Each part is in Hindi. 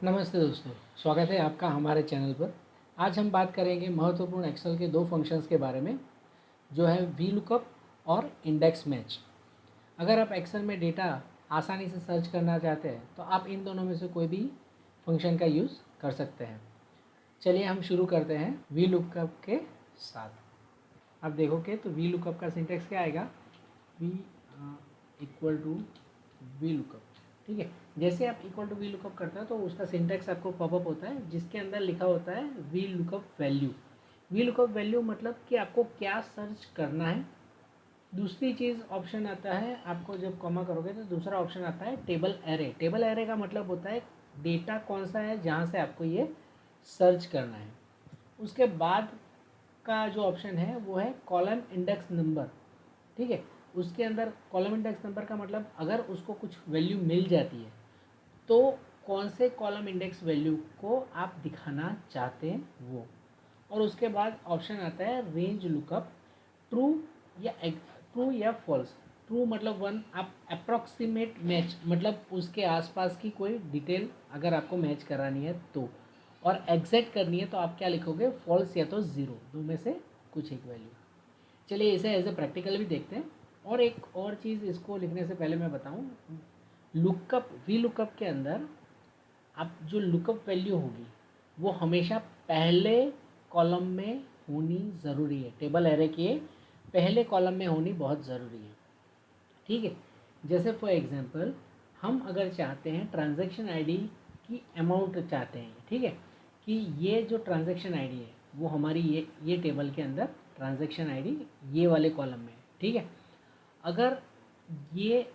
नमस्ते दोस्तों, स्वागत है आपका हमारे चैनल पर। आज हम बात करेंगे महत्वपूर्ण एक्सेल के दो फंक्शंस के बारे में, जो है वी लुकअप और इंडेक्स मैच। अगर आप एक्सेल में डेटा आसानी से सर्च करना चाहते हैं तो आप इन दोनों में से कोई भी फंक्शन का यूज़ कर सकते हैं। चलिए हम शुरू करते हैं वी लुकअप के साथ। आप देखोगे तो वी लुकअप का सिंटेक्स क्या आएगा, V equal to VLOOKUP. ठीक है, जैसे आप इक्वल टू वी लुकअप करते हो तो उसका सिंटेक्स आपको पॉपअप होता है जिसके अंदर लिखा होता है V lookup value. V lookup value मतलब कि आपको क्या सर्च करना है। दूसरी चीज़ ऑप्शन आता है, आपको जब कॉमा करोगे तो दूसरा ऑप्शन आता है टेबल एरे। टेबल एरे का मतलब होता है डेटा कौन सा है जहाँ से आपको ये सर्च करना है। उसके बाद का जो ऑप्शन है वो है कॉलम इंडेक्स नंबर। ठीक है, उसके अंदर कॉलम इंडेक्स नंबर का मतलब अगर उसको कुछ वैल्यू मिल जाती है तो कौन से कॉलम इंडेक्स वैल्यू को आप दिखाना चाहते हैं वो। और उसके बाद ऑप्शन आता है रेंज लुकअप, ट्रू या ट्रू या फॉल्स। ट्रू मतलब वन, आप अप्रॉक्सीमेट मैच मतलब उसके आसपास की कोई डिटेल अगर आपको मैच करानी है तो, और एग्जैक्ट करनी है तो आप क्या लिखोगे, फॉल्स या तो ज़ीरो, दो में से कुछ एक वैल्यू। चलिए इसे एज ए प्रैक्टिकल भी देखते हैं। और एक और चीज़ इसको लिखने से पहले मैं बताऊं, लुकअप वी लुकअप के अंदर आप जो लुकअप वैल्यू होगी वो हमेशा पहले कॉलम में होनी ज़रूरी है। टेबल एरे के पहले कॉलम में होनी बहुत ज़रूरी है। ठीक है, जैसे फॉर एग्जांपल हम अगर चाहते हैं ट्रांजैक्शन आईडी की अमाउंट चाहते हैं, ठीक है, कि ये जो ट्रांजैक्शन आईडी है वो हमारी ये टेबल के अंदर ट्रांजैक्शन आईडी ये वाले कॉलम में है। ठीक है, अगर ये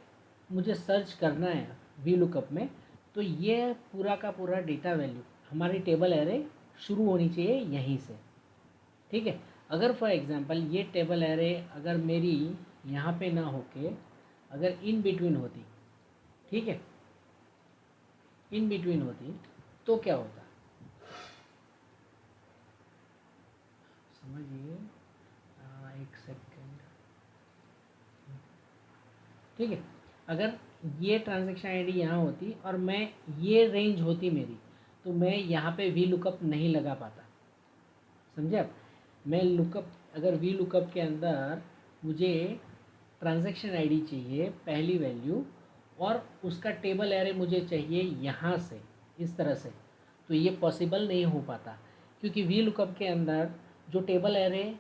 मुझे सर्च करना है वी लुकअप में तो ये पूरा का पूरा डेटा वैल्यू हमारी टेबल एरे शुरू होनी चाहिए यहीं से। ठीक है, अगर फॉर एग्जांपल ये टेबल एरे अगर मेरी यहाँ पे ना होके अगर इन बिटवीन होती, ठीक है, इन बिटवीन होती तो क्या होता, समझिए। एक सेकेंड। ठीक है, अगर ये ट्रांजैक्शन आईडी यहाँ होती और मैं ये रेंज होती मेरी तो मैं यहाँ पे वी लुकअप नहीं लगा पाता। समझे आप, मैं लुकअप अगर वी लुकअप के अंदर मुझे ट्रांजैक्शन आईडी चाहिए पहली वैल्यू और उसका टेबल एरे मुझे चाहिए यहाँ से इस तरह से, तो ये पॉसिबल नहीं हो पाता। क्योंकि वी लुकअप के अंदर जो टेबल एरे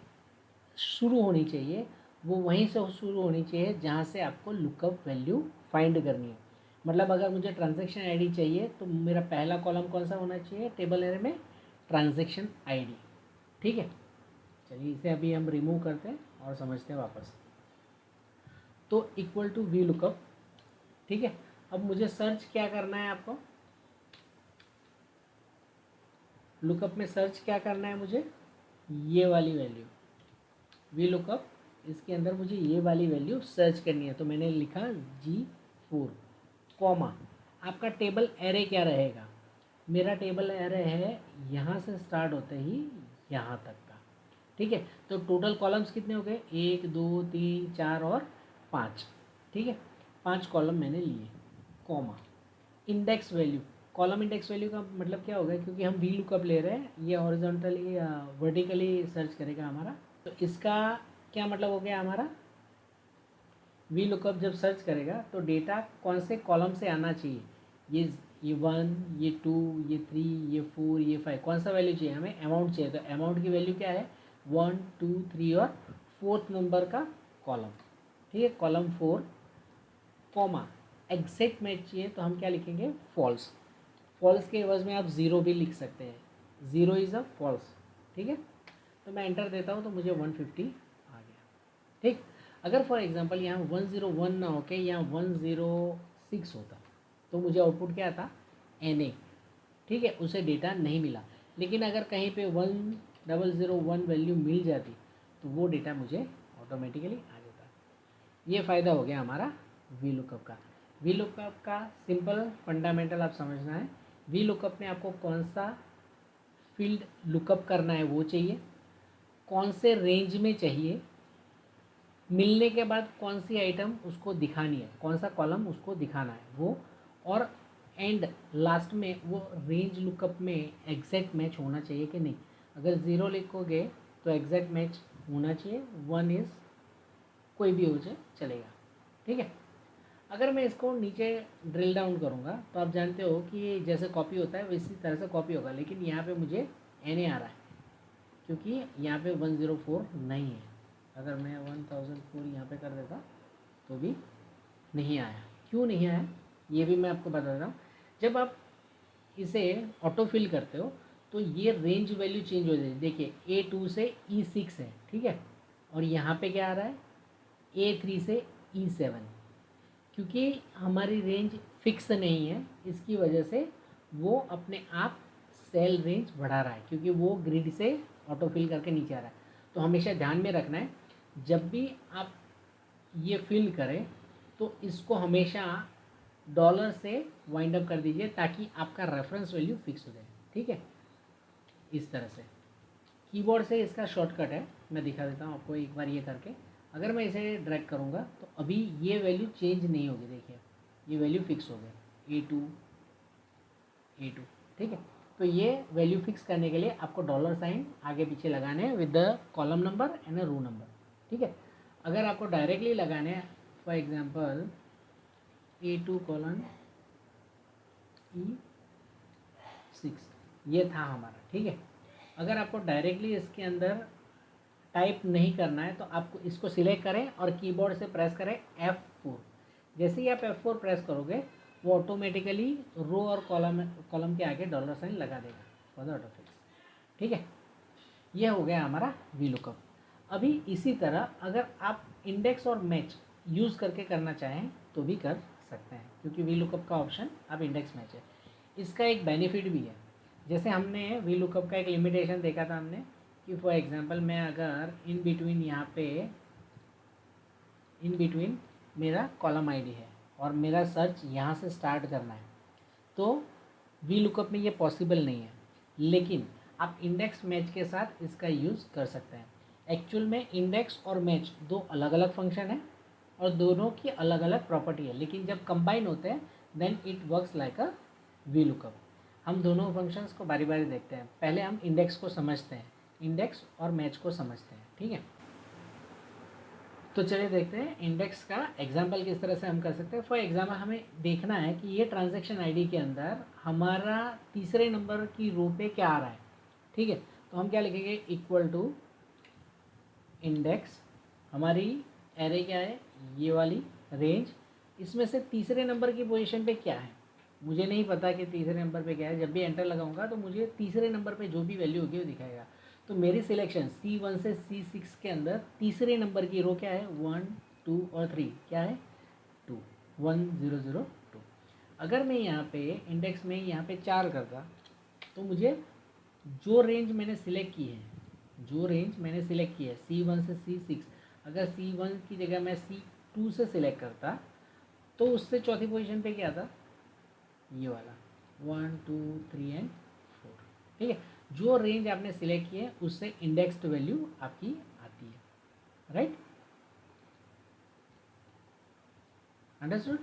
शुरू होनी चाहिए वो वहीं से शुरू होनी चाहिए जहाँ से आपको लुकअप वैल्यू फाइंड करनी है। मतलब अगर मुझे ट्रांजैक्शन आईडी चाहिए तो मेरा पहला कॉलम कौन सा होना चाहिए टेबल एरे में, ट्रांजैक्शन आईडी। ठीक है, चलिए इसे अभी हम रिमूव करते हैं और समझते हैं वापस। तो इक्वल टू वी लुकअप। ठीक है, अब मुझे सर्च क्या करना है, आपको लुकअप में सर्च क्या करना है, मुझे ये वाली वैल्यू वी लुकअप, इसके अंदर मुझे ये वाली वैल्यू सर्च करनी है। तो मैंने लिखा G4 कॉमा, आपका टेबल एरे क्या रहेगा, मेरा टेबल एरे है यहाँ से स्टार्ट होते ही यहाँ तक का। ठीक है, तो टोटल कॉलम्स कितने हो गए, 1 2 3 4 और 5। ठीक है, 5 कॉलम मैंने लिए, comma index value. Column index value का मतलब क्या होगा, क्योंकि हम वी लुकअप ले रहे हैं, ये हॉरिजॉन्टली वर्टिकली सर्च करेगा हमारा, तो इसका क्या मतलब हो गया, हमारा वी लुकअप जब सर्च करेगा तो डेटा कौन से कॉलम से आना चाहिए, ये 1 ये 2 ये 3 ये 4 ये 5, कौन सा वैल्यू चाहिए हमें, अमाउंट चाहिए। तो अमाउंट की वैल्यू क्या है, 1 2 3 और फोर्थ नंबर का कॉलम। ठीक है, कॉलम 4 कॉमा एग्जैक्ट मैच चाहिए तो हम क्या लिखेंगे, फॉल्स। फॉल्स के एवज में आप ज़ीरो भी लिख सकते हैं, ज़ीरो इज़ अ फॉल्स। ठीक है, तो मैं एंटर देता हूँ तो मुझे 150 आ गया। ठीक, अगर फॉर एग्जांपल यहाँ 101 ना होके यहाँ 106 होता तो मुझे आउटपुट क्या आता, NA। ठीक है, उसे डेटा नहीं मिला। लेकिन अगर कहीं पे 1001 वैल्यू मिल जाती तो वो डेटा मुझे ऑटोमेटिकली आ जाता। ये फ़ायदा हो गया हमारा वी लुकअप का। वी लुकअप का सिंपल फंडामेंटल आप समझना है, वी लुकअप में आपको कौन सा फील्ड लुकअप करना है वो चाहिए, कौन से रेंज में चाहिए, मिलने के बाद कौन सी आइटम उसको दिखानी है, कौन सा कॉलम उसको दिखाना है वो, और एंड लास्ट में वो रेंज लुकअप में एग्जैक्ट मैच होना चाहिए कि नहीं। अगर 0 लिखोगे तो एग्जैक्ट मैच होना चाहिए, 1 इज़ कोई भी हो जाए चलेगा, ठीक है। अगर मैं इसको नीचे ड्रिल डाउन करूँगा तो आप जानते हो कि ये जैसे कॉपी होता है वैसी तरह से कॉपी होगा, लेकिन यहाँ पे मुझे एन आ रहा है क्योंकि यहाँ पे 104 नहीं है। अगर मैं 1004 यहाँ पे कर देता तो भी नहीं आया। क्यों नहीं आया ये भी मैं आपको बता देता हूँ। जब आप इसे ऑटो फिल करते हो तो ये रेंज वैल्यू चेंज हो जाती है। देखिए A2 से E6 है, ठीक है, और यहाँ पे क्या आ रहा है A3 से E7। क्योंकि हमारी रेंज फिक्स नहीं है इसकी वजह से वो अपने आप सेल रेंज बढ़ा रहा है, क्योंकि वो ग्रिड से ऑटो फिल करके नीचे आ रहा है। तो हमेशा ध्यान में रखना है जब भी आप ये फिल करें तो इसको हमेशा डॉलर से वाइंड अप कर दीजिए ताकि आपका रेफरेंस वैल्यू फिक्स हो जाए, ठीक है। इस तरह से कीबोर्ड से इसका शॉर्टकट है, मैं दिखा देता हूँ आपको एक बार ये करके। अगर मैं इसे ड्रैग करूँगा तो अभी ये वैल्यू चेंज नहीं होगी, देखिए ये वैल्यू फिक्स हो गई A2, ठीक है। तो ये वैल्यू फिक्स करने के लिए आपको डॉलर साइन आगे पीछे लगाने हैं with the column number and a row number, ठीक है। अगर आपको डायरेक्टली लगाने हैं for example A2 colon E6 ये था हमारा, ठीक है। अगर आपको डायरेक्टली इसके अंदर टाइप नहीं करना है तो आपको इसको सिलेक्ट करें और कीबोर्ड से प्रेस करें F4। जैसे ही आप F4 प्रेस करोगे वो ऑटोमेटिकली रो और कॉलम के आगे डॉलर साइन लगा देगा फॉर द ऑटो फिक्स, ठीक है। यह हो गया हमारा वी लुकअप। अभी इसी तरह अगर आप इंडेक्स और मैच यूज़ करके करना चाहें तो भी कर सकते हैं, क्योंकि वी लुकअप का ऑप्शन अब इंडेक्स मैच है। इसका एक बेनिफिट भी है, जैसे हमने वी लुकअप का एक लिमिटेशन देखा था हमने कि फॉर एग्जांपल मैं अगर इन बिटवीन यहाँ पे इन बिटवीन मेरा कॉलम आईडी है और मेरा सर्च यहाँ से स्टार्ट करना है तो वी लुकअप में ये पॉसिबल नहीं है, लेकिन आप इंडेक्स मैच के साथ इसका यूज़ कर सकते हैं। एक्चुअल में इंडेक्स और मैच दो अलग अलग फंक्शन है और दोनों की अलग अलग प्रॉपर्टी है, लेकिन जब कंबाइन होते हैं then it works like a VLOOKUP. हम दोनों फंक्शंस को बारी बारी देखते हैं। पहले हम इंडेक्स को समझते हैं, इंडेक्स और मैच को समझते हैं, ठीक है। तो चलिए देखते हैं इंडेक्स का एग्जाम्पल किस तरह से हम कर सकते हैं। फॉर एग्जाम्पल हमें देखना है कि ये ट्रांजैक्शन आईडी के अंदर हमारा तीसरे नंबर की रो पे क्या आ रहा है, ठीक है। तो हम क्या लिखेंगे इक्वल टू इंडेक्स, हमारी एरे क्या है ये वाली रेंज, इसमें से तीसरे नंबर की पोजीशन पे क्या है मुझे नहीं पता कि तीसरे नंबर पे क्या है। जब भी एंटर लगाऊंगा तो मुझे तीसरे नंबर पे जो भी वैल्यू होगी वो दिखाएगा। तो मेरी सिलेक्शन C1 से C6 के अंदर तीसरे नंबर की रो क्या है 1 2 और 3 क्या है 2 1 0 0 2। अगर मैं यहाँ पे इंडेक्स में यहाँ पे 4 करता तो मुझे जो रेंज मैंने सिलेक्ट की है C1 से C6, अगर C1 की जगह मैं C2 से सिलेक्ट करता तो उससे चौथी पोजीशन पे क्या था ये वाला 1 2 3 एंड 4, ठीक है। जो रेंज आपने सिलेक्ट की है उससे इंडेक्स्ड वैल्यू आपकी आती है, right. Understood.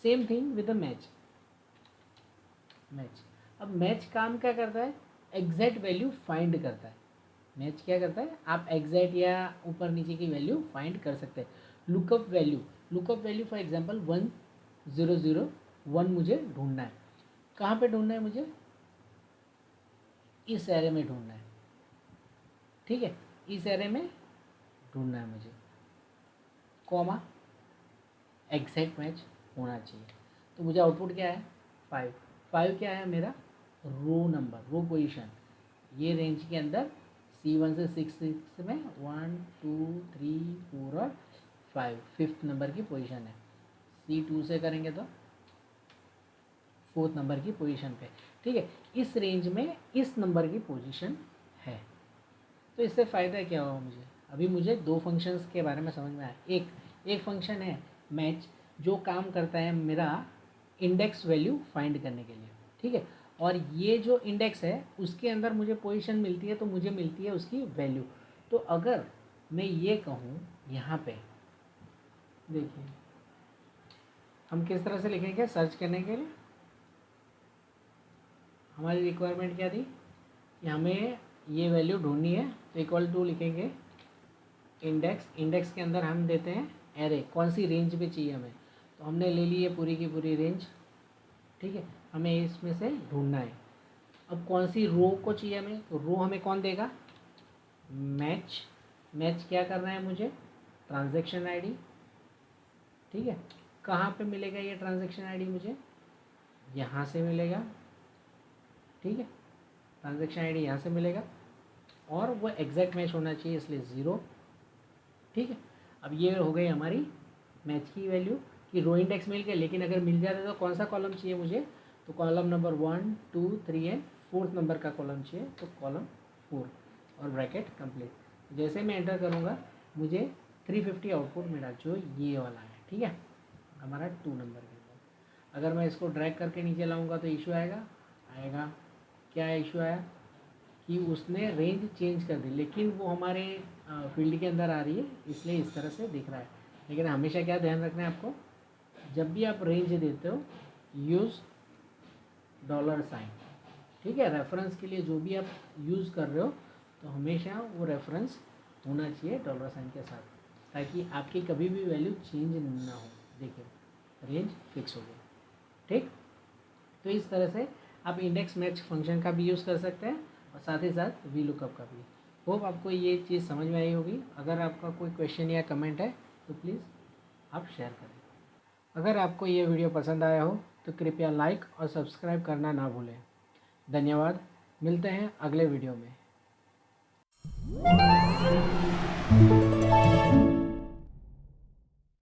Same thing with the match. अब मैच काम क्या करता है एग्जैक्ट वैल्यू फाइंड करता है। मैच क्या करता है आप एग्जैक्ट या ऊपर नीचे की वैल्यू फाइंड कर सकते हैं। लुकअप वैल्यू फॉर एग्जांपल 1 0 0 1 मुझे ढूंढना है। कहाँ पे ढूंढना है मुझे इस एरे में ढूंढना है, ठीक है। इस एरे में ढूंढना है मुझे, कॉमा एग्जैक्ट मैच होना चाहिए। तो मुझे आउटपुट क्या है 5 5 क्या है मेरा रो नंबर, रो पोजीशन। ये रेंज के अंदर C1 से 6 में 1 2 3 4 और 5 फिफ्थ नंबर की पोजीशन है। C2 से करेंगे तो फोर्थ नंबर की पोजीशन पे, ठीक है। इस रेंज में इस नंबर की पोजीशन है। तो इससे फ़ायदा क्या हुआ अभी मुझे दो फंक्शंस के बारे में समझ में आया। एक फंक्शन है मैच जो काम करता है मेरा इंडेक्स वैल्यू फाइंड करने के लिए, ठीक है। और ये जो इंडेक्स है उसके अंदर मुझे पोजीशन मिलती है तो मुझे मिलती है उसकी वैल्यू। तो अगर मैं ये कहूँ यहाँ पे देखिए हम किस तरह से लिखेंगे सर्च करने के लिए हमारी रिक्वायरमेंट क्या थी कि हमें ये वैल्यू ढूंढनी है, तो इक्वल टू लिखेंगे इंडेक्स, इंडेक्स के अंदर हम देते हैं एरे, कौन सी रेंज पे चाहिए हमें, तो हमने ले ली है पूरी की पूरी रेंज, ठीक है। हमें इसमें से ढूंढना है, अब कौन सी रो को चाहिए हमें, तो रो हमें कौन देगा, मैच, मैच क्या करना है मुझे, ट्रांजैक्शन आईडी, ठीक है। कहाँ पे मिलेगा ये ट्रांजैक्शन आईडी मुझे, यहाँ से मिलेगा, ठीक है, ट्रांजैक्शन आईडी यहाँ से मिलेगा, और वो एग्जैक्ट मैच होना चाहिए इसलिए 0, ठीक है। अब ये हो गई हमारी मैच की वैल्यू कि रो इंडेक्स मिल गया, लेकिन अगर मिल जाता तो कौन सा कॉलम चाहिए मुझे, तो column number 1 2 3 and 4th number का कॉलम चाहिए, तो कॉलम 4 और ब्रैकेट कंप्लीट। जैसे मैं एंटर करूँगा मुझे 350 आउटपुट मिला जो ये वाला है, ठीक है, हमारा 2 नंबर के अंदर। अगर मैं इसको ड्रैग करके नीचे लाऊंगा तो इशू आएगा क्या इशू आया कि उसने रेंज चेंज कर दी, लेकिन वो हमारे फील्ड के अंदर आ रही है इसलिए इस तरह से दिख रहा है। लेकिन हमेशा क्या ध्यान रखना है आपको, जब भी आप रेंज देते हो यूज़ $साइन, ठीक है। रेफरेंस के लिए जो भी आप यूज़ कर रहे हो तो हमेशा वो रेफरेंस होना चाहिए $साइन के साथ, ताकि आपकी कभी भी वैल्यू चेंज ना हो। देखिए रेंज फिक्स हो गई, ठीक। तो इस तरह से आप इंडेक्स मैच फंक्शन का भी यूज़ कर सकते हैं और साथ ही साथ वी लुकअप का भी। होप आपको ये चीज़ समझ में आई होगी। अगर आपका कोई क्वेश्चन या कमेंट है तो प्लीज़ आप शेयर करें। अगर आपको ये वीडियो पसंद आया हो तो कृपया लाइक और सब्सक्राइब करना ना भूलें। धन्यवाद, मिलते हैं अगले वीडियो में।